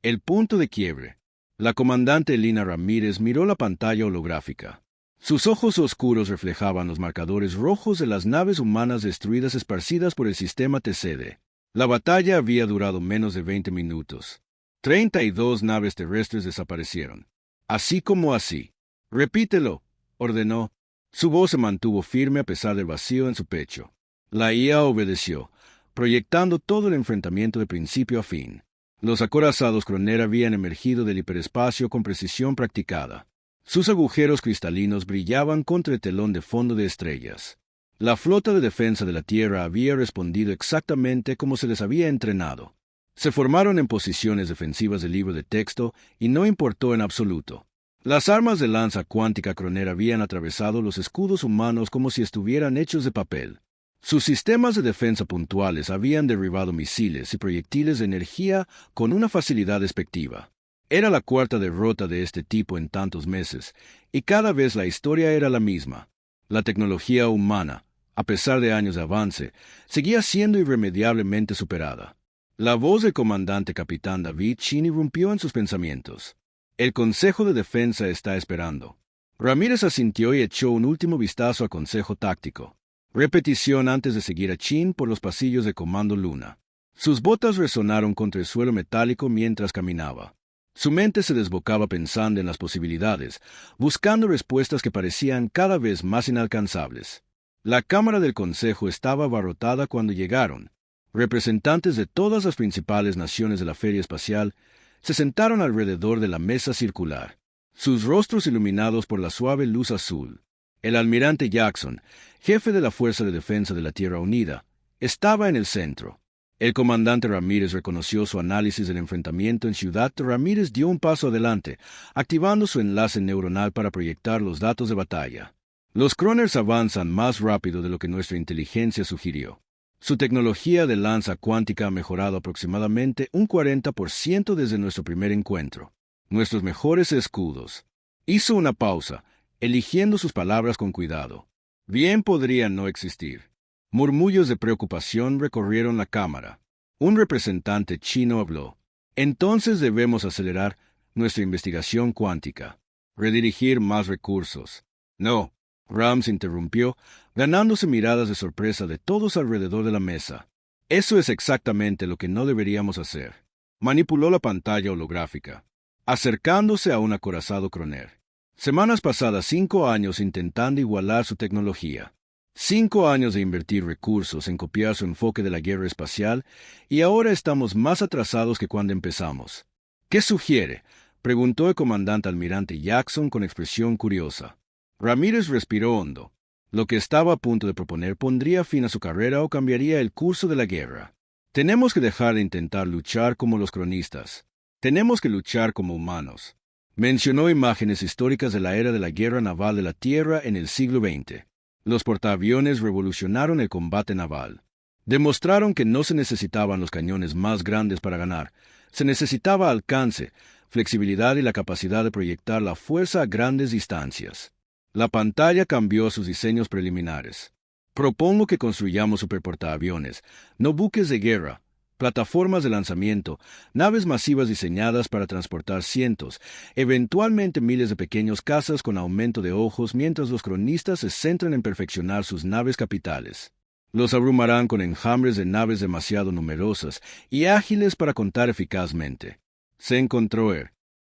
El punto de quiebre. La comandante Lina Ramírez miró la pantalla holográfica. Sus ojos oscuros reflejaban los marcadores rojos de las naves humanas destruidas esparcidas por el sistema TCD. La batalla había durado menos de 20 minutos. 32 naves terrestres desaparecieron. Así como así. Repítelo, ordenó. Su voz se mantuvo firme a pesar del vacío en su pecho. La IA obedeció, proyectando todo el enfrentamiento de principio a fin. Los acorazados Croner habían emergido del hiperespacio con precisión practicada. Sus agujeros cristalinos brillaban contra el telón de fondo de estrellas. La flota de defensa de la Tierra había respondido exactamente como se les había entrenado. Se formaron en posiciones defensivas del libro de texto y no importó en absoluto. Las armas de lanza cuántica Croner habían atravesado los escudos humanos como si estuvieran hechos de papel. Sus sistemas de defensa puntuales habían derribado misiles y proyectiles de energía con una facilidad despectiva. Era la cuarta derrota de este tipo en tantos meses, y cada vez la historia era la misma. La tecnología humana, a pesar de años de avance, seguía siendo irremediablemente superada. La voz del comandante capitán David Chin irrumpió en sus pensamientos. El Consejo de Defensa está esperando. Ramírez asintió y echó un último vistazo al Consejo Táctico. Repetición antes de seguir a Chin por los pasillos de Comando Luna. Sus botas resonaron contra el suelo metálico mientras caminaba. Su mente se desbocaba pensando en las posibilidades, buscando respuestas que parecían cada vez más inalcanzables. La Cámara del Consejo estaba abarrotada cuando llegaron. Representantes de todas las principales naciones de la Feria Espacial se sentaron alrededor de la mesa circular, sus rostros iluminados por la suave luz azul. El almirante Jackson, jefe de la Fuerza de Defensa de la Tierra Unida, estaba en el centro. El comandante Ramírez reconoció su análisis del enfrentamiento en Ciudad. Ramírez dio un paso adelante, activando su enlace neuronal para proyectar los datos de batalla. Los Croners avanzan más rápido de lo que nuestra inteligencia sugirió. Su tecnología de lanza cuántica ha mejorado aproximadamente un 40% desde nuestro primer encuentro. Nuestros mejores escudos. Hizo una pausa, eligiendo sus palabras con cuidado. Bien podrían no existir. Murmullos de preocupación recorrieron la cámara. Un representante chino habló. Entonces debemos acelerar nuestra investigación cuántica. Redirigir más recursos. No. Rams interrumpió, ganándose miradas de sorpresa de todos alrededor de la mesa. Eso es exactamente lo que no deberíamos hacer. Manipuló la pantalla holográfica, acercándose a un acorazado Croner. Semanas pasadas 5 años intentando igualar su tecnología. 5 años de invertir recursos en copiar su enfoque de la guerra espacial, y ahora estamos más atrasados que cuando empezamos. ¿Qué sugiere?, preguntó el comandante almirante Jackson con expresión curiosa. Ramírez respiró hondo. Lo que estaba a punto de proponer pondría fin a su carrera o cambiaría el curso de la guerra. Tenemos que dejar de intentar luchar como los cronistas. Tenemos que luchar como humanos. Mencionó imágenes históricas de la era de la guerra naval de la Tierra en el siglo XX. Los portaaviones revolucionaron el combate naval. Demostraron que no se necesitaban los cañones más grandes para ganar. Se necesitaba alcance, flexibilidad y la capacidad de proyectar la fuerza a grandes distancias. La pantalla cambió sus diseños preliminares. Propongo que construyamos superportaaviones, no buques de guerra, plataformas de lanzamiento, naves masivas diseñadas para transportar cientos, eventualmente miles de pequeños cazas con aumento de ojos mientras los cronistas se centran en perfeccionar sus naves capitales. Los abrumarán con enjambres de naves demasiado numerosas y ágiles para contar eficazmente. Se encontró.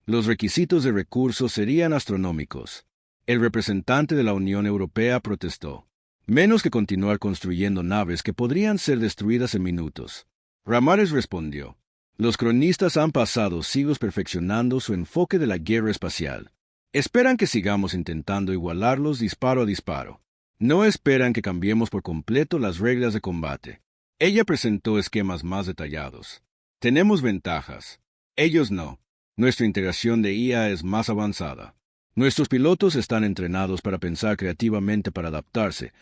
Los requisitos de recursos serían astronómicos. El representante de la Unión Europea protestó. Menos que continuar construyendo naves que podrían ser destruidas en minutos. Ramírez respondió. Los cronistas han pasado siglos perfeccionando su enfoque de la guerra espacial. Esperan que sigamos intentando igualarlos disparo a disparo. No esperan que cambiemos por completo las reglas de combate. Ella presentó esquemas más detallados. Tenemos ventajas. Ellos no. Nuestra integración de IA es más avanzada. Nuestros pilotos están entrenados para pensar creativamente para adaptarse,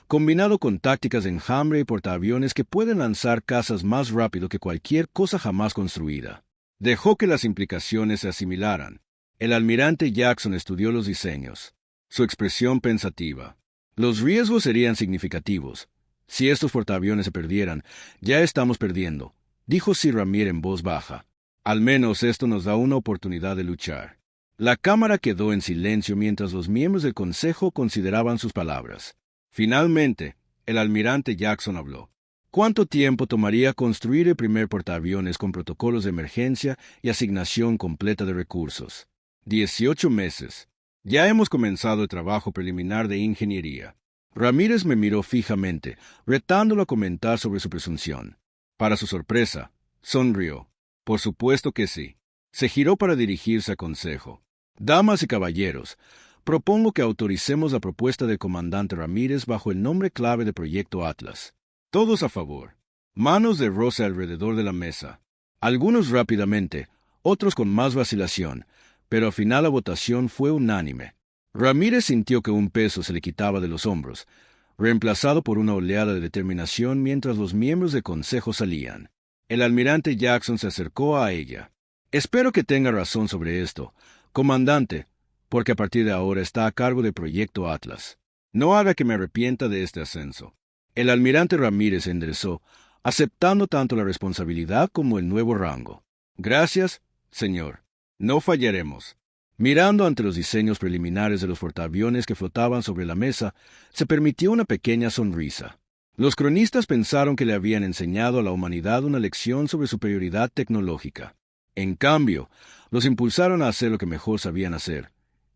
combinado con tácticas de enjambre y portaaviones que pueden lanzar cazas más rápido que cualquier cosa jamás construida. Dejó que las implicaciones se asimilaran. El almirante Jackson estudió los diseños. Su expresión pensativa. Los riesgos serían significativos. Si estos portaaviones se perdieran, ya estamos perdiendo, dijo Sir Ramírez en voz baja. Al menos esto nos da una oportunidad de luchar. La cámara quedó en silencio mientras los miembros del consejo consideraban sus palabras. Finalmente, el almirante Jackson habló. ¿Cuánto tiempo tomaría construir el primer portaaviones con protocolos de emergencia y asignación completa de recursos? 18 meses. Ya hemos comenzado el trabajo preliminar de ingeniería. Ramírez me miró fijamente, retándolo a comentar sobre su presunción. Para su sorpresa, sonrió. Por supuesto que sí. Se giró para dirigirse al consejo. Damas y caballeros, propongo que autoricemos la propuesta del comandante Ramírez bajo el nombre clave de Proyecto Atlas. Todos a favor. Manos de rosa alrededor de la mesa. Algunos rápidamente, otros con más vacilación, pero al final la votación fue unánime. Ramírez sintió que un peso se le quitaba de los hombros, reemplazado por una oleada de determinación mientras los miembros del consejo salían. El almirante Jackson se acercó a ella. Espero que tenga razón sobre esto, comandante, porque a partir de ahora está a cargo del Proyecto Atlas. No haga que me arrepienta de este ascenso. El almirante Ramírez se enderezó, aceptando tanto la responsabilidad como el nuevo rango. Gracias, señor. No fallaremos. Mirando ante los diseños preliminares de los portaaviones que flotaban sobre la mesa, se permitió una pequeña sonrisa. Los cronistas pensaron que le habían enseñado a la humanidad una lección sobre superioridad tecnológica. En cambio, los impulsaron a hacer lo que mejor sabían hacer: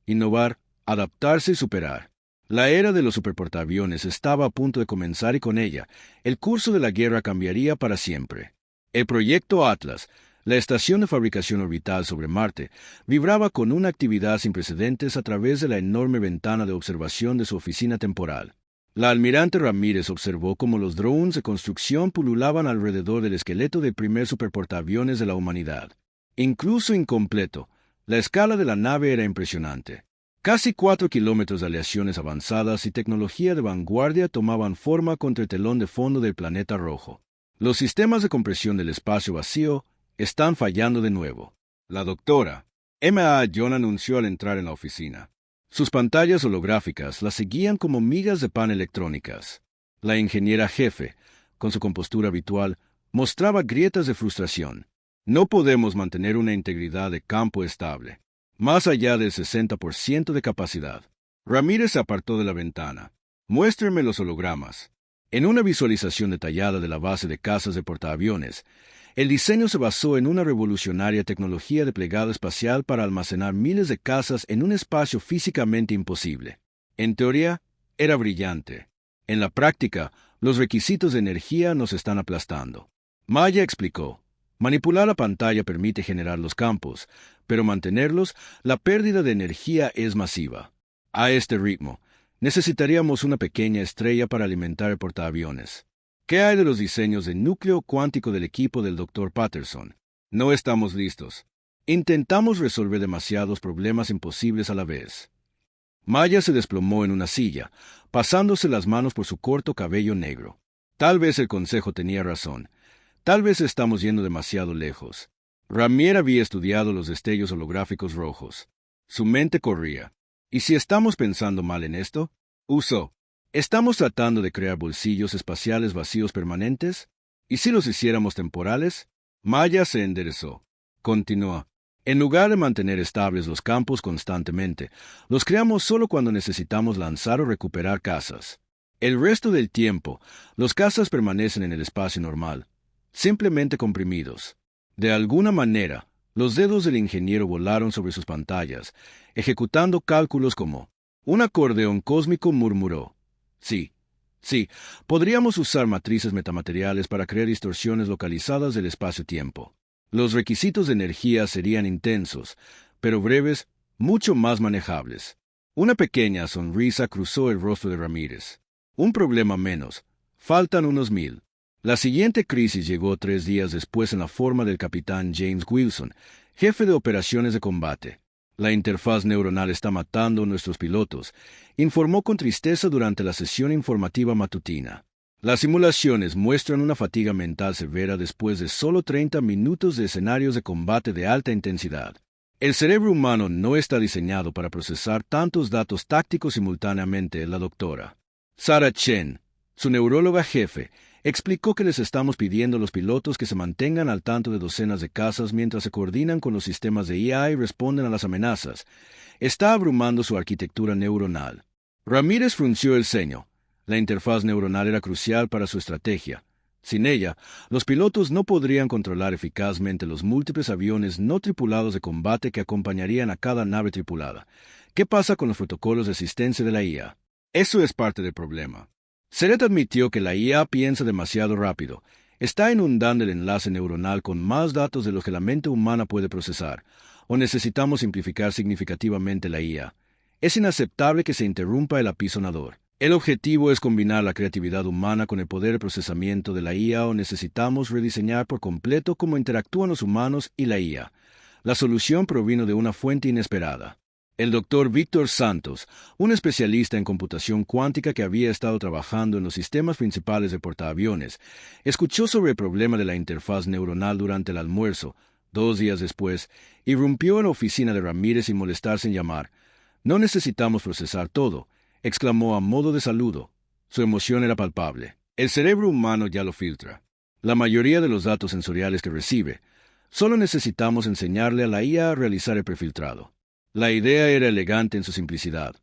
innovar, adaptarse y superar. La era de los superportaaviones estaba a punto de comenzar y con ella, el curso de la guerra cambiaría para siempre. El proyecto Atlas, la estación de fabricación orbital sobre Marte, vibraba con una actividad sin precedentes a través de la enorme ventana de observación de su oficina temporal. La almirante Ramírez observó cómo los drones de construcción pululaban alrededor del esqueleto del primer superportaaviones de la humanidad. Incluso incompleto, la escala de la nave era impresionante. Casi 4 kilómetros de aleaciones avanzadas y tecnología de vanguardia tomaban forma contra el telón de fondo del planeta rojo. Los sistemas de compresión del espacio vacío están fallando de nuevo. La doctora M.A. John anunció al entrar en la oficina. Sus pantallas holográficas la seguían como migas de pan electrónicas. La ingeniera jefe, con su compostura habitual, mostraba grietas de frustración. No podemos mantener una integridad de campo estable, más allá del 60% de capacidad. Ramírez se apartó de la ventana. Muéstreme los hologramas. En una visualización detallada de la base de casas de portaaviones, el diseño se basó en una revolucionaria tecnología de plegado espacial para almacenar miles de casas en un espacio físicamente imposible. En teoría, era brillante. En la práctica, los requisitos de energía nos están aplastando. Maya explicó: manipular la pantalla permite generar los campos, pero mantenerlos, la pérdida de energía es masiva. A este ritmo, necesitaríamos una pequeña estrella para alimentar el portaaviones. ¿Qué hay de los diseños de núcleo cuántico del equipo del Dr. Patterson? No estamos listos. Intentamos resolver demasiados problemas imposibles a la vez. Maya se desplomó en una silla, pasándose las manos por su corto cabello negro. Tal vez el consejo tenía razón. Tal vez estamos yendo demasiado lejos. Ramier había estudiado los destellos holográficos rojos. Su mente corría. ¿Y si estamos pensando mal en esto? Usó. ¿Estamos tratando de crear bolsillos espaciales vacíos permanentes? ¿Y si los hiciéramos temporales? Maya se enderezó. Continuó. En lugar de mantener estables los campos constantemente, los creamos solo cuando necesitamos lanzar o recuperar casas. El resto del tiempo, los casas permanecen en el espacio normal, simplemente comprimidos. De alguna manera, los dedos del ingeniero volaron sobre sus pantallas, ejecutando cálculos como: un acordeón cósmico murmuró. Sí, podríamos usar matrices metamateriales para crear distorsiones localizadas del espacio-tiempo. Los requisitos de energía serían intensos, pero breves, mucho más manejables. Una pequeña sonrisa cruzó el rostro de Ramírez. Un problema menos. Faltan unos 1000. La siguiente crisis llegó 3 días después en la forma del capitán James Wilson, jefe de operaciones de combate. La interfaz neuronal está matando a nuestros pilotos, informó con tristeza durante la sesión informativa matutina. Las simulaciones muestran una fatiga mental severa después de solo 30 minutos de escenarios de combate de alta intensidad. El cerebro humano no está diseñado para procesar tantos datos tácticos simultáneamente, la doctora Sarah Chen, su neuróloga jefe, Explicó que les estamos pidiendo a los pilotos que se mantengan al tanto de docenas de casas mientras se coordinan con los sistemas de IA y responden a las amenazas. Está abrumando su arquitectura neuronal. Ramírez frunció el ceño. La interfaz neuronal era crucial para su estrategia. Sin ella, los pilotos no podrían controlar eficazmente los múltiples aviones no tripulados de combate que acompañarían a cada nave tripulada. ¿Qué pasa con los protocolos de asistencia de la IA? Eso es parte del problema. Seret admitió que la IA piensa demasiado rápido. Está inundando el enlace neuronal con más datos de los que la mente humana puede procesar, o necesitamos simplificar significativamente la IA. Es inaceptable que se interrumpa el apisonador. El objetivo es combinar la creatividad humana con el poder de procesamiento de la IA o necesitamos rediseñar por completo cómo interactúan los humanos y la IA. La solución provino de una fuente inesperada. El doctor Víctor Santos, un especialista en computación cuántica que había estado trabajando en los sistemas principales de portaaviones, escuchó sobre el problema de la interfaz neuronal durante el almuerzo. 2 días después, irrumpió en la oficina de Ramírez sin molestarse en llamar. «No necesitamos procesar todo», exclamó a modo de saludo. Su emoción era palpable. El cerebro humano ya lo filtra. La mayoría de los datos sensoriales que recibe, solo necesitamos enseñarle a la IA a realizar el prefiltrado. La idea era elegante en su simplicidad.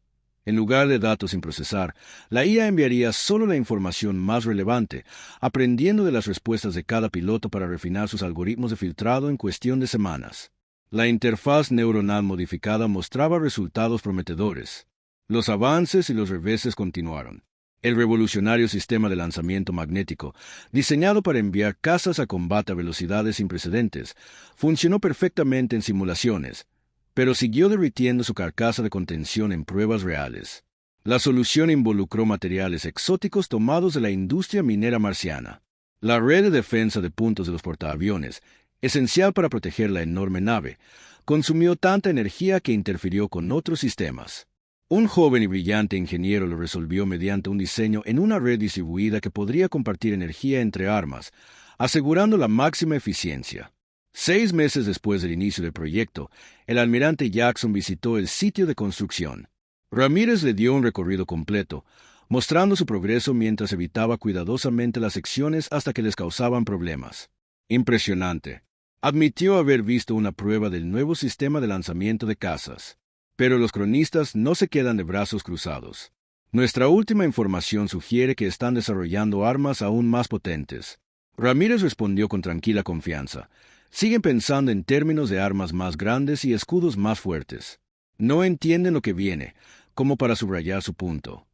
En lugar de datos sin procesar, la IA enviaría solo la información más relevante, aprendiendo de las respuestas de cada piloto para refinar sus algoritmos de filtrado en cuestión de semanas. La interfaz neuronal modificada mostraba resultados prometedores. Los avances y los reveses continuaron. El revolucionario sistema de lanzamiento magnético, diseñado para enviar cazas a combate a velocidades sin precedentes, funcionó perfectamente en simulaciones, pero siguió derritiendo su carcasa de contención en pruebas reales. La solución involucró materiales exóticos tomados de la industria minera marciana. La red de defensa de puntos de los portaaviones, esencial para proteger la enorme nave, consumió tanta energía que interfirió con otros sistemas. Un joven y brillante ingeniero lo resolvió mediante un diseño en una red distribuida que podría compartir energía entre armas, asegurando la máxima eficiencia. 6 meses después del inicio del proyecto, el almirante Jackson visitó el sitio de construcción. Ramírez le dio un recorrido completo, mostrando su progreso mientras evitaba cuidadosamente las secciones hasta que les causaban problemas. Impresionante. Admitió haber visto una prueba del nuevo sistema de lanzamiento de cazas. Pero los cronistas no se quedan de brazos cruzados. Nuestra última información sugiere que están desarrollando armas aún más potentes. Ramírez respondió con tranquila confianza. Siguen pensando en términos de armas más grandes y escudos más fuertes. No entienden lo que viene, como para subrayar su punto.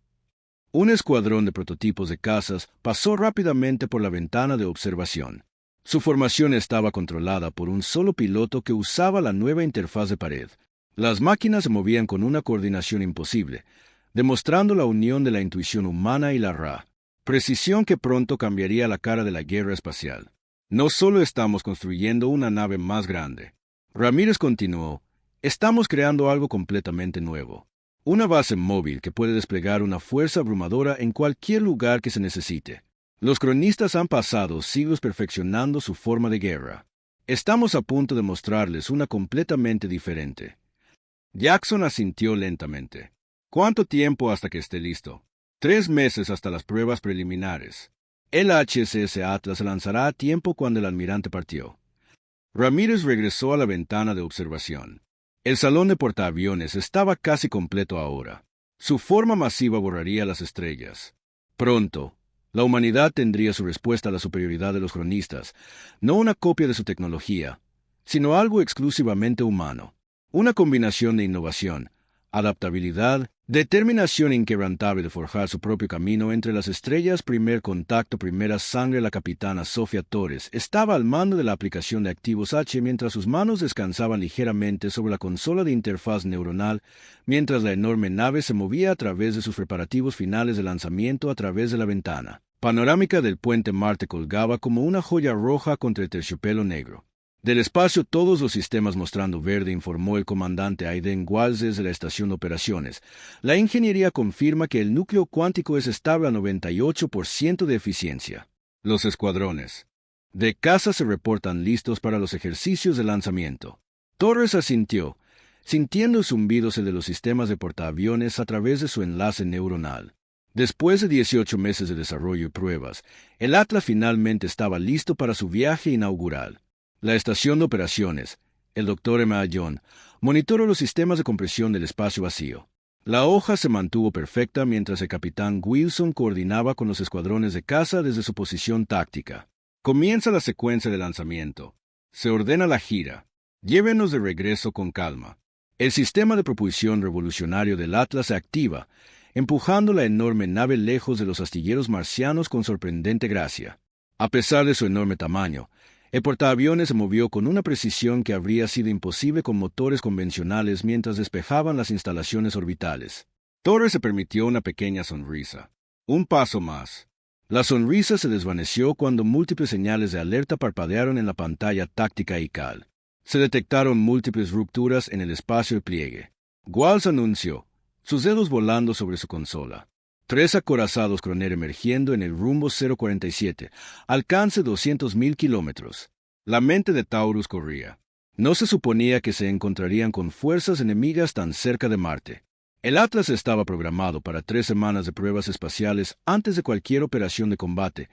Un escuadrón de prototipos de cazas pasó rápidamente por la ventana de observación. Su formación estaba controlada por un solo piloto que usaba la nueva interfaz de pared. Las máquinas se movían con una coordinación imposible, demostrando la unión de la intuición humana y la RA. Precisión que pronto cambiaría la cara de la guerra espacial. No solo estamos construyendo una nave más grande. Ramírez continuó, estamos creando algo completamente nuevo. Una base móvil que puede desplegar una fuerza abrumadora en cualquier lugar que se necesite. Los cronistas han pasado siglos perfeccionando su forma de guerra. Estamos a punto de mostrarles una completamente diferente. Jackson asintió lentamente. ¿Cuánto tiempo hasta que esté listo? 3 meses hasta las pruebas preliminares. El HSS Atlas se lanzará a tiempo cuando el almirante partió. Ramírez regresó a la ventana de observación. El salón de portaaviones estaba casi completo ahora. Su forma masiva borraría las estrellas. Pronto, la humanidad tendría su respuesta a la superioridad de los cronistas, no una copia de su tecnología, sino algo exclusivamente humano. Una combinación de innovación, adaptabilidad, determinación inquebrantable de forjar su propio camino entre las estrellas. Primer contacto, primera sangre. La capitana Sofía Torres estaba al mando de la aplicación de activos H mientras sus manos descansaban ligeramente sobre la consola de interfaz neuronal, mientras la enorme nave se movía a través de sus preparativos finales de lanzamiento a través de la ventana panorámica del puente Marte colgaba como una joya roja contra el terciopelo negro. Del espacio todos los sistemas mostrando verde, informó el comandante Aiden Walsh desde la estación de operaciones. La ingeniería confirma que el núcleo cuántico es estable a 98% de eficiencia. Los escuadrones de caza se reportan listos para los ejercicios de lanzamiento. Torres asintió, sintiendo el zumbido de los sistemas de portaaviones a través de su enlace neuronal. Después de 18 meses de desarrollo y pruebas, el Atlas finalmente estaba listo para su viaje inaugural. La estación de operaciones, el Dr. M. A. John, monitoró los sistemas de compresión del espacio vacío. La hoja se mantuvo perfecta mientras el capitán Wilson coordinaba con los escuadrones de caza desde su posición táctica. Comienza la secuencia de lanzamiento. Se ordena la gira. Llévenos de regreso con calma. El sistema de propulsión revolucionario del Atlas se activa, empujando la enorme nave lejos de los astilleros marcianos con sorprendente gracia. A pesar de su enorme tamaño, el portaaviones se movió con una precisión que habría sido imposible con motores convencionales mientras despejaban las instalaciones orbitales. Torres se permitió una pequeña sonrisa. Un paso más. La sonrisa se desvaneció cuando múltiples señales de alerta parpadearon en la pantalla táctica ICAL. Se detectaron múltiples rupturas en el espacio de pliegue. Walls anunció, sus dedos volando sobre su consola. 3 acorazados Croner emergiendo en el rumbo 047, alcance 200.000 kilómetros. La mente de Taurus corría. No se suponía que se encontrarían con fuerzas enemigas tan cerca de Marte. El Atlas estaba programado para 3 semanas de pruebas espaciales antes de cualquier operación de combate,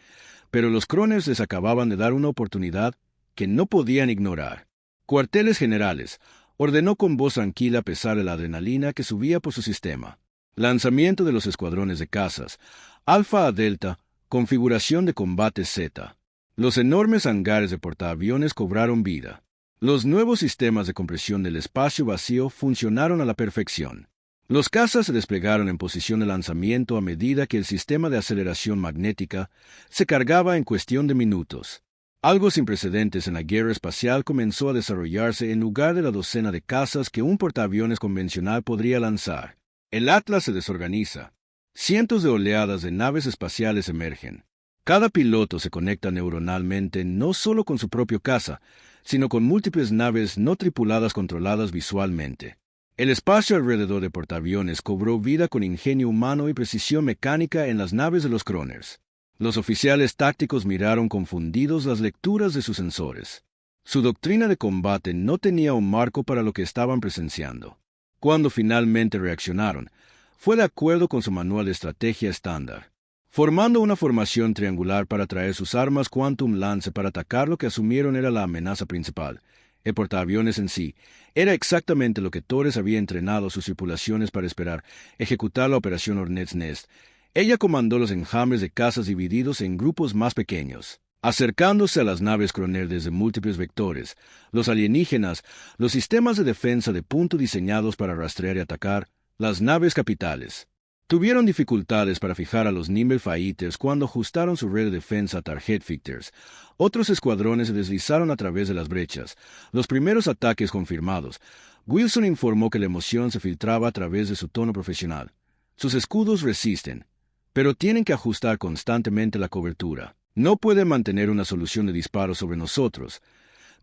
pero los Croners les acababan de dar una oportunidad que no podían ignorar. Cuarteles generales, ordenó con voz tranquila a pesar de la adrenalina que subía por su sistema. Lanzamiento de los escuadrones de cazas, Alfa a Delta, configuración de combate Z. Los enormes hangares de portaaviones cobraron vida. Los nuevos sistemas de compresión del espacio vacío funcionaron a la perfección. Los cazas se desplegaron en posición de lanzamiento a medida que el sistema de aceleración magnética se cargaba en cuestión de minutos. Algo sin precedentes en la guerra espacial comenzó a desarrollarse en lugar de la docena de cazas que un portaaviones convencional podría lanzar. El Atlas se desorganiza. Cientos de oleadas de naves espaciales emergen. Cada piloto se conecta neuronalmente no solo con su propio caza, sino con múltiples naves no tripuladas controladas visualmente. El espacio alrededor de portaaviones cobró vida con ingenio humano y precisión mecánica en las naves de los Croners. Los oficiales tácticos miraron confundidos las lecturas de sus sensores. Su doctrina de combate no tenía un marco para lo que estaban presenciando. Cuando finalmente reaccionaron, fue de acuerdo con su manual de estrategia estándar, formando una formación triangular para traer sus armas Quantum Lance para atacar lo que asumieron era la amenaza principal. El portaaviones en sí era exactamente lo que Torres había entrenado a sus tripulaciones para esperar, ejecutar la operación Hornet's Nest. Ella comandó los enjambres de cazas divididos en grupos más pequeños, acercándose a las naves Croner desde múltiples vectores, los alienígenas, los sistemas de defensa de punto diseñados para rastrear y atacar, las naves capitales. Tuvieron dificultades para fijar a los Nimble Fighters cuando ajustaron su red de defensa a Target Fictors. Otros escuadrones se deslizaron a través de las brechas. Los primeros ataques confirmados. Wilson informó que la emoción se filtraba a través de su tono profesional. Sus escudos resisten, pero tienen que ajustar constantemente la cobertura. No pueden mantener una solución de disparo sobre nosotros.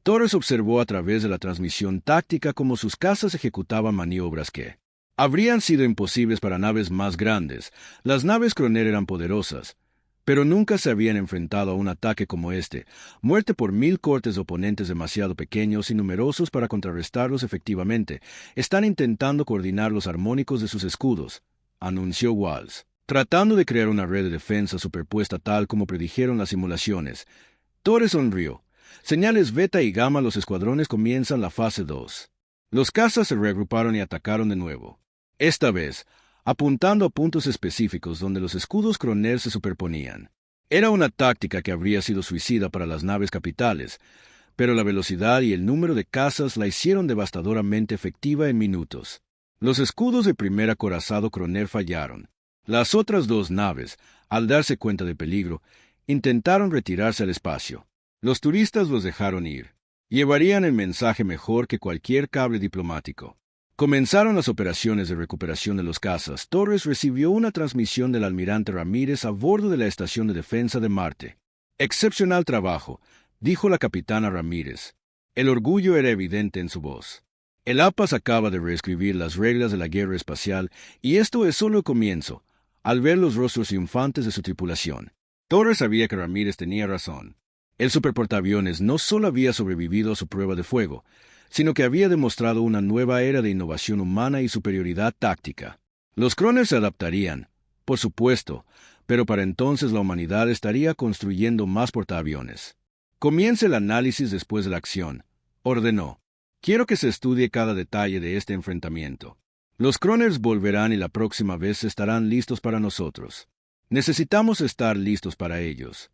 Torres observó a través de la transmisión táctica cómo sus cazas ejecutaban maniobras que habrían sido imposibles para naves más grandes. Las naves Croner eran poderosas, pero nunca se habían enfrentado a un ataque como este. Muerte por 1000 cortes de oponentes demasiado pequeños y numerosos para contrarrestarlos efectivamente. Están intentando coordinar los armónicos de sus escudos, anunció Walls, tratando de crear una red de defensa superpuesta tal como predijeron las simulaciones. Torres sonrió. Señales beta y gamma, los escuadrones comienzan la fase 2. Los cazas se reagruparon y atacaron de nuevo. Esta vez, apuntando a puntos específicos donde los escudos Croner se superponían. Era una táctica que habría sido suicida para las naves capitales, pero la velocidad y el número de cazas la hicieron devastadoramente efectiva en minutos. Los escudos de primer acorazado Croner fallaron. Las otras 2 naves, al darse cuenta del peligro, intentaron retirarse al espacio. Los turistas los dejaron ir. Llevarían el mensaje mejor que cualquier cable diplomático. Comenzaron las operaciones de recuperación de los cazas. Torres recibió una transmisión del almirante Ramírez a bordo de la Estación de Defensa de Marte. Excepcional trabajo, dijo la capitana Ramírez. El orgullo era evidente en su voz. El APAS acaba de reescribir las reglas de la guerra espacial y esto es solo el comienzo, al ver los rostros triunfantes de su tripulación. Torres sabía que Ramírez tenía razón. El superportaaviones no solo había sobrevivido a su prueba de fuego, sino que había demostrado una nueva era de innovación humana y superioridad táctica. Los Croners se adaptarían, Por supuesto, pero para entonces la humanidad estaría construyendo más portaaviones. Comience el análisis después de la acción, ordenó. Quiero que se estudie cada detalle de este enfrentamiento. Los Croners volverán y la próxima vez estarán listos para nosotros. Necesitamos estar listos para ellos.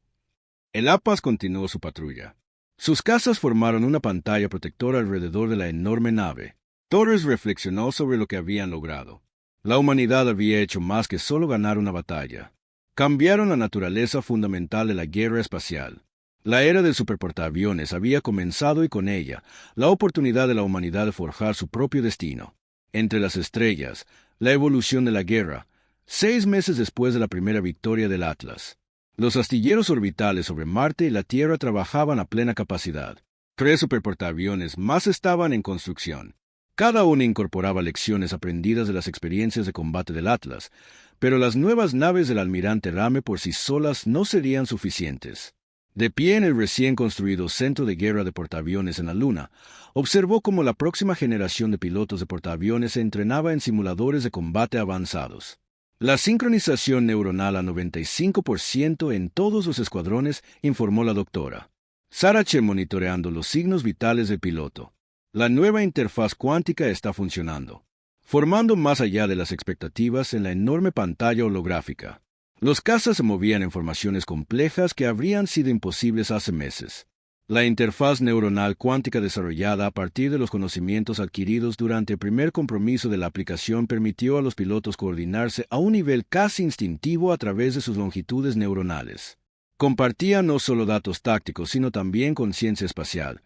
El APAS continuó su patrulla. Sus cazas formaron una pantalla protectora alrededor de la enorme nave. Torres reflexionó sobre lo que habían logrado. La humanidad había hecho más que solo ganar una batalla. Cambiaron la naturaleza fundamental de la guerra espacial. La era del superportaaviones había comenzado y con ella, la oportunidad de la humanidad de forjar su propio destino. Entre las estrellas, la evolución de la guerra, 6 meses después de la primera victoria del Atlas. Los astilleros orbitales sobre Marte y la Tierra trabajaban a plena capacidad. 3 superportaaviones más estaban en construcción. Cada uno incorporaba lecciones aprendidas de las experiencias de combate del Atlas, pero las nuevas naves del almirante Rame por sí solas no serían suficientes. De pie en el recién construido centro de guerra de portaaviones en la Luna, observó cómo la próxima generación de pilotos de portaaviones se entrenaba en simuladores de combate avanzados. La sincronización neuronal a 95% en todos los escuadrones, informó la doctora Sarache monitoreando los signos vitales del piloto. La nueva interfaz cuántica está funcionando, formando más allá de las expectativas en la enorme pantalla holográfica. Los cazas se movían en formaciones complejas que habrían sido imposibles hace meses. La interfaz neuronal cuántica desarrollada a partir de los conocimientos adquiridos durante el primer compromiso de la aplicación permitió a los pilotos coordinarse a un nivel casi instintivo a través de sus longitudes neuronales. Compartían no solo datos tácticos, sino también conciencia espacial,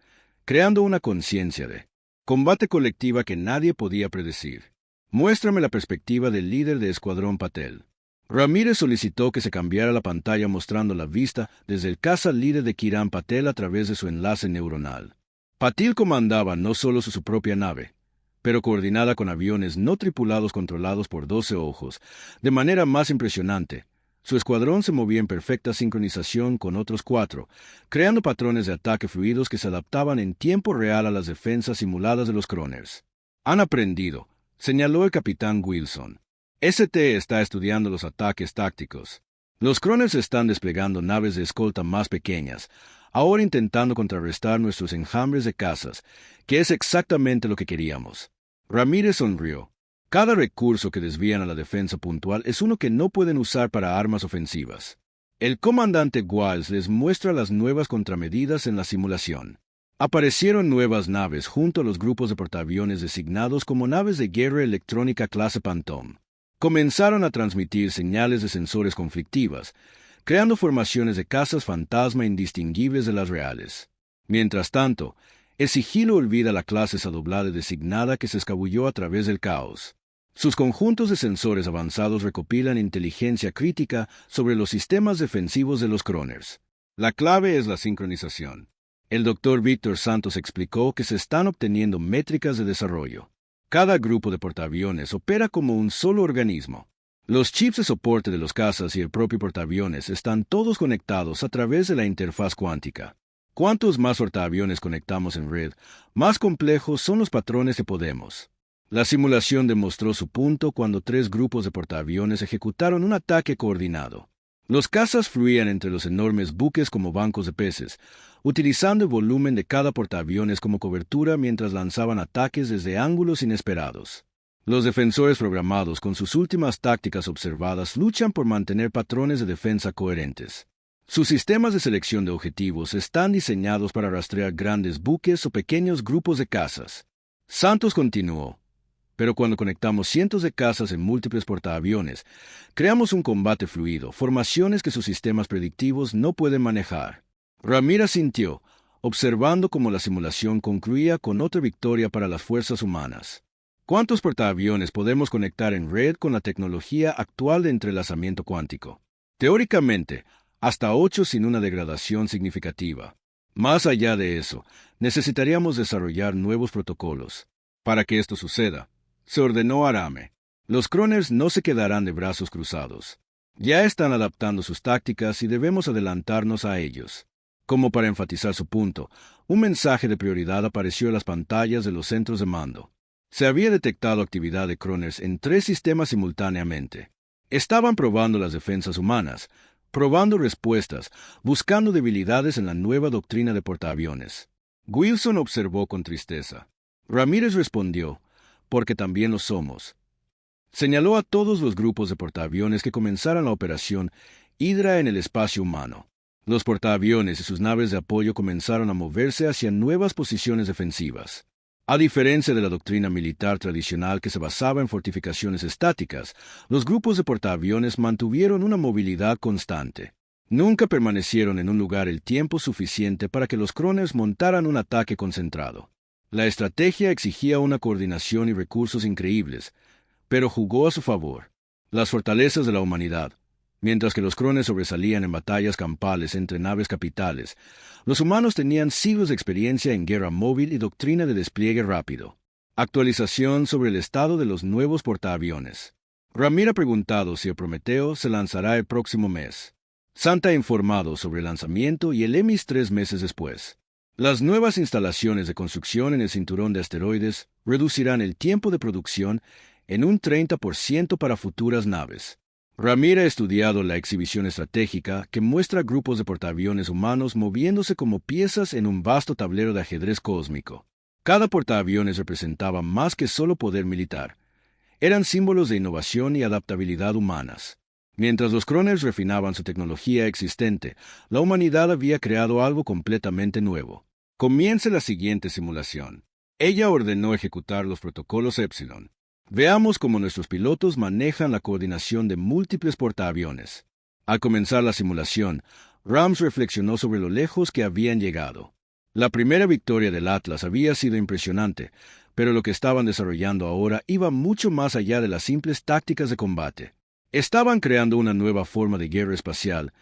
creando una conciencia de combate colectiva que nadie podía predecir. Muéstrame la perspectiva del líder de Escuadrón Patel. Ramírez solicitó que se cambiara la pantalla mostrando la vista desde el caza líder de Kiran Patel a través de su enlace neuronal. Patil comandaba no solo su propia nave, pero coordinada con aviones no tripulados controlados por 12 ojos, de manera más impresionante. Su escuadrón se movía en perfecta sincronización con otros 4, creando patrones de ataque fluidos que se adaptaban en tiempo real a las defensas simuladas de los Croners. Han aprendido, señaló el capitán Wilson. ST está estudiando los ataques tácticos. Los Croners están desplegando naves de escolta más pequeñas, ahora intentando contrarrestar nuestros enjambres de cazas, que es exactamente lo que queríamos. Ramírez sonrió. Cada recurso que desvían a la defensa puntual es uno que no pueden usar para armas ofensivas. El comandante Wiles les muestra las nuevas contramedidas en la simulación. Aparecieron nuevas naves junto a los grupos de portaaviones designados como naves de guerra electrónica clase Phantom. Comenzaron a transmitir señales de sensores conflictivas, creando formaciones de cazas fantasma indistinguibles de las reales. Mientras tanto, el sigilo olvida la clase sadoblada designada que se escabulló a través del caos. Sus conjuntos de sensores avanzados recopilan inteligencia crítica sobre los sistemas defensivos de los Croners. La clave es la sincronización. El Dr. Víctor Santos explicó que se están obteniendo métricas de desarrollo. Cada grupo de portaaviones opera como un solo organismo. Los chips de soporte de los cazas y el propio portaaviones están todos conectados a través de la interfaz cuántica. Cuantos más portaaviones conectamos en red, más complejos son los patrones que podemos. La simulación demostró su punto cuando 3 grupos de portaaviones ejecutaron un ataque coordinado. Los cazas fluían entre los enormes buques como bancos de peces, utilizando el volumen de cada portaaviones como cobertura mientras lanzaban ataques desde ángulos inesperados. Los defensores programados con sus últimas tácticas observadas luchan por mantener patrones de defensa coherentes. Sus sistemas de selección de objetivos están diseñados para rastrear grandes buques o pequeños grupos de cazas. Santos continuó. Pero cuando conectamos cientos de cazas en múltiples portaaviones, creamos un combate fluido, formaciones que sus sistemas predictivos no pueden manejar. Ramírez sintió, observando cómo la simulación concluía con otra victoria para las fuerzas humanas. ¿Cuántos portaaviones podemos conectar en red con la tecnología actual de entrelazamiento cuántico? Teóricamente, hasta 8 sin una degradación significativa. Más allá de eso, necesitaríamos desarrollar nuevos protocolos. Para que esto suceda, se ordenó a Rame. Los Croners no se quedarán de brazos cruzados. Ya están adaptando sus tácticas y debemos adelantarnos a ellos. Como para enfatizar su punto, un mensaje de prioridad apareció en las pantallas de los centros de mando. Se había detectado actividad de Croners en 3 sistemas simultáneamente. Estaban probando las defensas humanas, probando respuestas, buscando debilidades en la nueva doctrina de portaaviones. Wilson observó con tristeza. Ramírez respondió, porque también lo somos. Señaló a todos los grupos de portaaviones que comenzaran la operación Hydra en el espacio humano. Los portaaviones y sus naves de apoyo comenzaron a moverse hacia nuevas posiciones defensivas. A diferencia de la doctrina militar tradicional que se basaba en fortificaciones estáticas, los grupos de portaaviones mantuvieron una movilidad constante. Nunca permanecieron en un lugar el tiempo suficiente para que los Kroners montaran un ataque concentrado. La estrategia exigía una coordinación y recursos increíbles, pero jugó a su favor. Las fortalezas de la humanidad. Mientras que los Kroners sobresalían en batallas campales entre naves capitales, los humanos tenían siglos de experiencia en guerra móvil y doctrina de despliegue rápido. Actualización sobre el estado de los nuevos portaaviones. Ramírez ha preguntado si el Prometeo se lanzará el próximo mes. Santa ha informado sobre el lanzamiento y el EMIS 3 meses después. Las nuevas instalaciones de construcción en el cinturón de asteroides reducirán el tiempo de producción en un 30% para futuras naves. Ramírez ha estudiado la exhibición estratégica que muestra grupos de portaaviones humanos moviéndose como piezas en un vasto tablero de ajedrez cósmico. Cada portaaviones representaba más que solo poder militar. Eran símbolos de innovación y adaptabilidad humanas. Mientras los Kroners refinaban su tecnología existente, la humanidad había creado algo completamente nuevo. Comience la siguiente simulación. Ella ordenó ejecutar los protocolos Epsilon. Veamos cómo nuestros pilotos manejan la coordinación de múltiples portaaviones. Al comenzar la simulación, Rams reflexionó sobre lo lejos que habían llegado. La primera victoria del Atlas había sido impresionante, pero lo que estaban desarrollando ahora iba mucho más allá de las simples tácticas de combate. Estaban creando una nueva forma de guerra espacial,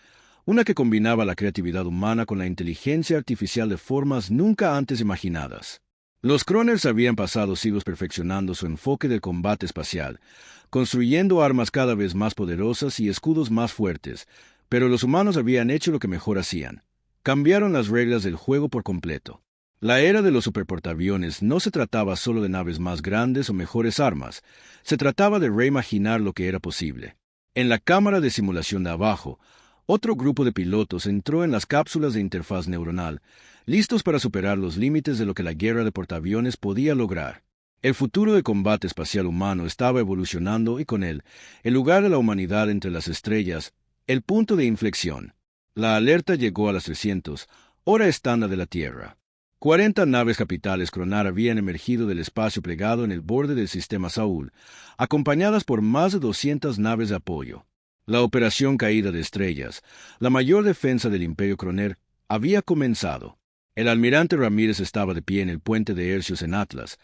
una que combinaba la creatividad humana con la inteligencia artificial de formas nunca antes imaginadas. Los Kroners habían pasado siglos perfeccionando su enfoque del combate espacial, construyendo armas cada vez más poderosas y escudos más fuertes, pero los humanos habían hecho lo que mejor hacían. Cambiaron las reglas del juego por completo. La era de los superportaaviones no se trataba solo de naves más grandes o mejores armas, se trataba de reimaginar lo que era posible. En la cámara de simulación de abajo, otro grupo de pilotos entró en las cápsulas de interfaz neuronal, listos para superar los límites de lo que la guerra de portaaviones podía lograr. El futuro del combate espacial humano estaba evolucionando y con él, el lugar de la humanidad entre las estrellas, el punto de inflexión. La alerta llegó a las 300, hora estándar de la Tierra. 40 naves capitales Kronar habían emergido del espacio plegado en el borde del sistema Saúl, acompañadas por más de 200 naves de apoyo. La operación Caída de Estrellas, la mayor defensa del Imperio Kroner, había comenzado. El almirante Ramírez estaba de pie en el puente de Hercios en Atlas,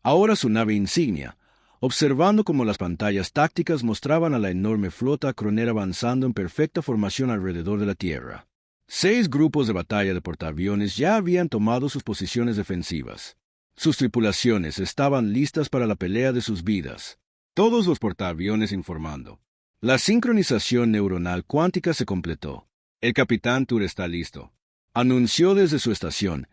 ahora su nave insignia, observando cómo las pantallas tácticas mostraban a la enorme flota Kroner avanzando en perfecta formación alrededor de la Tierra. 6 grupos de batalla de portaaviones ya habían tomado sus posiciones defensivas. Sus tripulaciones estaban listas para la pelea de sus vidas. Todos los portaaviones informando. La sincronización neuronal cuántica se completó. El capitán Tur está listo. Anunció desde su estación.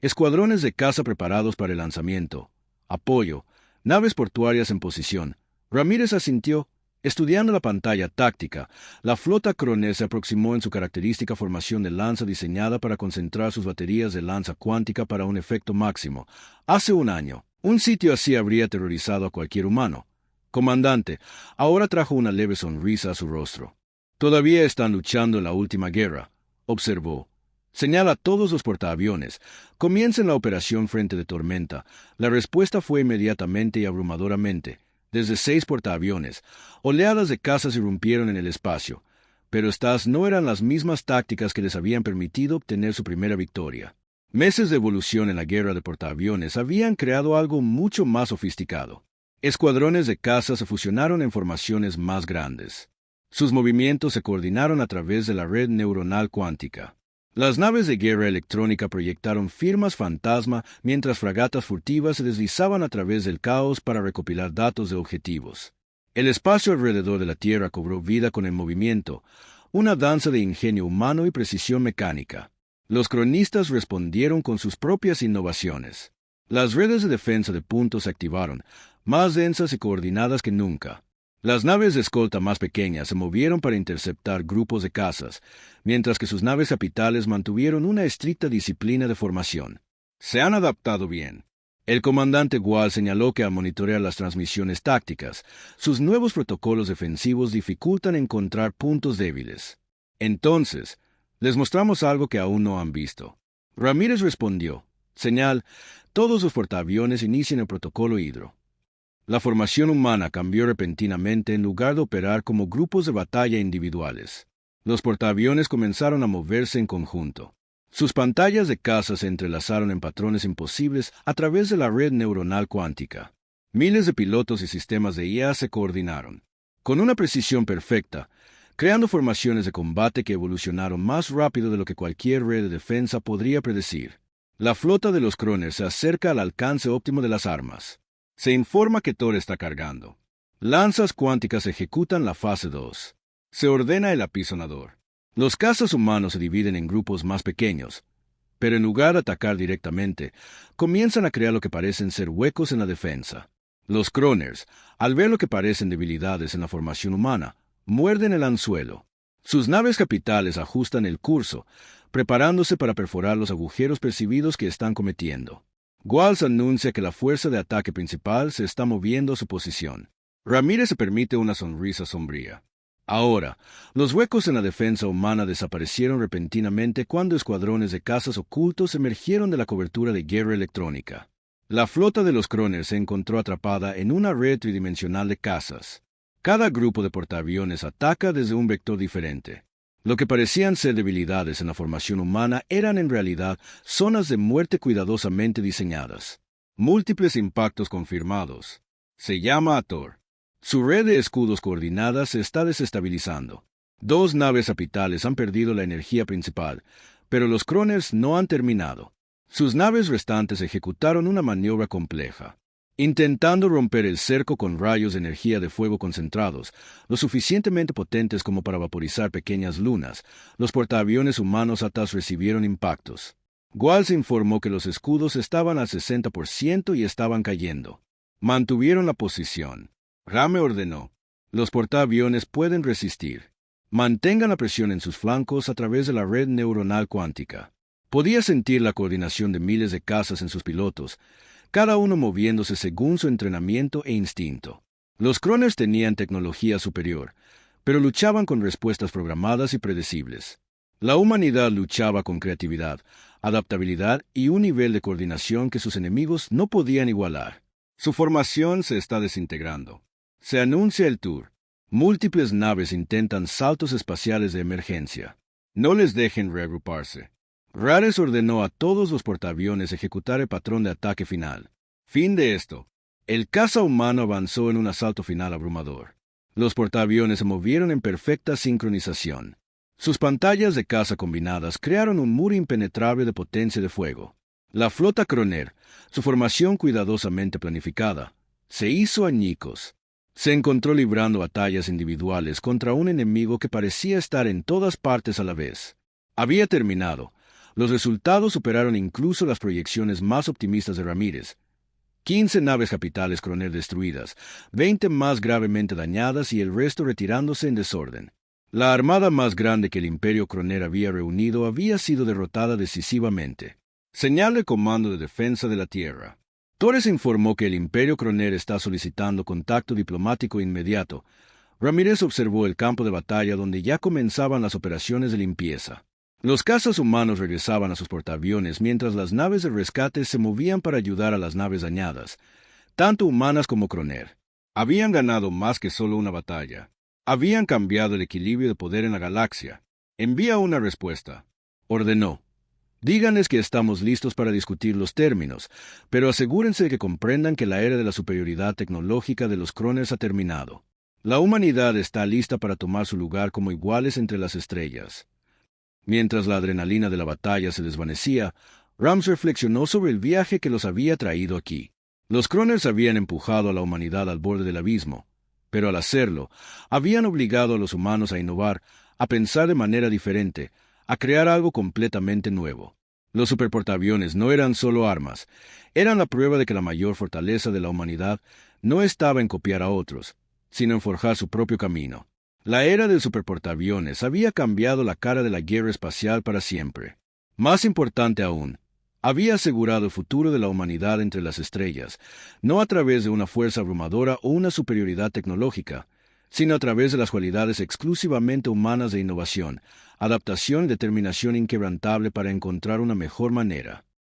Escuadrones de caza preparados para el lanzamiento. Apoyo. Naves portuarias en posición. Ramírez asintió. Estudiando la pantalla táctica, la flota Kroner se aproximó en su característica formación de lanza diseñada para concentrar sus baterías de lanza cuántica para un efecto máximo. Hace un año, un sitio así habría aterrorizado a cualquier humano. Comandante, ahora trajo una leve sonrisa a su rostro. Todavía están luchando en la última guerra, observó. Señala a todos los portaaviones. Comiencen la operación Frente de Tormenta. La respuesta fue inmediatamente y abrumadoramente. Desde 6 portaaviones, oleadas de cazas irrumpieron en el espacio, pero estas no eran las mismas tácticas que les habían permitido obtener su primera victoria. Meses de evolución en la guerra de portaaviones habían creado algo mucho más sofisticado. Escuadrones de caza se fusionaron en formaciones más grandes. Sus movimientos se coordinaron a través de la red neuronal cuántica. Las naves de guerra electrónica proyectaron firmas fantasma mientras fragatas furtivas se deslizaban a través del caos para recopilar datos de objetivos. El espacio alrededor de la Tierra cobró vida con el movimiento, una danza de ingenio humano y precisión mecánica. Los cronistas respondieron con sus propias innovaciones. Las redes de defensa de puntos se activaron, más densas y coordinadas que nunca. Las naves de escolta más pequeñas se movieron para interceptar grupos de cazas, mientras que sus naves capitales mantuvieron una estricta disciplina de formación. Se han adaptado bien. El comandante Gual señaló que al monitorear las transmisiones tácticas, sus nuevos protocolos defensivos dificultan encontrar puntos débiles. Entonces, les mostramos algo que aún no han visto. Ramírez respondió: señal, todos los portaaviones inician el protocolo Hidro. La formación humana cambió repentinamente en lugar de operar como grupos de batalla individuales. Los portaaviones comenzaron a moverse en conjunto. Sus pantallas de caza se entrelazaron en patrones imposibles a través de la red neuronal cuántica. Miles de pilotos y sistemas de IA se coordinaron, con una precisión perfecta, creando formaciones de combate que evolucionaron más rápido de lo que cualquier red de defensa podría predecir. La flota de los Kroner se acerca al alcance óptimo de las armas. Se informa que Thor está cargando. Lanzas cuánticas ejecutan la fase 2. Se ordena el apisonador. Los cazas humanos se dividen en grupos más pequeños, pero en lugar de atacar directamente, comienzan a crear lo que parecen ser huecos en la defensa. Los Kroners, al ver lo que parecen debilidades en la formación humana, muerden el anzuelo. Sus naves capitales ajustan el curso, preparándose para perforar los agujeros percibidos que están cometiendo. Guals anuncia que la fuerza de ataque principal se está moviendo a su posición. Ramírez se permite una sonrisa sombría. Ahora, los huecos en la defensa humana desaparecieron repentinamente cuando escuadrones de cazas ocultos emergieron de la cobertura de guerra electrónica. La flota de los Kroners se encontró atrapada en una red tridimensional de cazas. Cada grupo de portaaviones ataca desde un vector diferente. Lo que parecían ser debilidades en la formación humana eran en realidad zonas de muerte cuidadosamente diseñadas. Múltiples impactos confirmados. Se llama a Thor. Su red de escudos coordinadas se está desestabilizando. 2 naves capitales han perdido la energía principal, pero los Kroners no han terminado. Sus naves restantes ejecutaron una maniobra compleja, intentando romper el cerco con rayos de energía de fuego concentrados, lo suficientemente potentes como para vaporizar pequeñas lunas. Los portaaviones humanos atrás recibieron impactos. Guals informó que los escudos estaban al 60% y estaban cayendo. Mantuvieron la posición. Rame ordenó: los portaaviones pueden resistir. Mantengan la presión en sus flancos a través de la red neuronal cuántica. Podía sentir la coordinación de miles de cazas en sus pilotos, cada uno moviéndose según su entrenamiento e instinto. Los Kroners tenían tecnología superior, pero luchaban con respuestas programadas y predecibles. La humanidad luchaba con creatividad, adaptabilidad y un nivel de coordinación que sus enemigos no podían igualar. Su formación se está desintegrando. Se anuncia el tour. Múltiples naves intentan saltos espaciales de emergencia. No les dejen reagruparse. Rares ordenó a todos los portaaviones ejecutar el patrón de ataque final. Fin de esto. El caza humano avanzó en un asalto final abrumador. Los portaaviones se movieron en perfecta sincronización. Sus pantallas de caza combinadas crearon un muro impenetrable de potencia de fuego. La flota Kroner, su formación cuidadosamente planificada, se hizo añicos. Se encontró librando batallas individuales contra un enemigo que parecía estar en todas partes a la vez. Había terminado. Los resultados superaron incluso las proyecciones más optimistas de Ramírez. 15 naves capitales Kroner destruidas, 20 más gravemente dañadas y el resto retirándose en desorden. La armada más grande que el Imperio Kroner había reunido había sido derrotada decisivamente. Señal de Comando de Defensa de la Tierra. Torres informó que el Imperio Kroner está solicitando contacto diplomático inmediato. Ramírez observó el campo de batalla donde ya comenzaban las operaciones de limpieza. Los cazas humanos regresaban a sus portaaviones mientras las naves de rescate se movían para ayudar a las naves dañadas, tanto humanas como Kroner. Habían ganado más que solo una batalla. Habían cambiado el equilibrio de poder en la galaxia. Envía una respuesta. Ordenó. Díganles que estamos listos para discutir los términos, pero asegúrense de que comprendan que la era de la superioridad tecnológica de los Kroners ha terminado. La humanidad está lista para tomar su lugar como iguales entre las estrellas. Mientras la adrenalina de la batalla se desvanecía, Rams reflexionó sobre el viaje que los había traído aquí. Los Kroners habían empujado a la humanidad al borde del abismo, pero al hacerlo, habían obligado a los humanos a innovar, a pensar de manera diferente, a crear algo completamente nuevo. Los superportaaviones no eran solo armas, eran la prueba de que la mayor fortaleza de la humanidad no estaba en copiar a otros, sino en forjar su propio camino. La era del superportaaviones había cambiado la cara de la guerra espacial para siempre. Más importante aún, había asegurado el futuro de la humanidad entre las estrellas, no a través de una fuerza abrumadora o una superioridad tecnológica, sino a través de las cualidades exclusivamente humanas de innovación, adaptación y determinación inquebrantable para encontrar una mejor manera.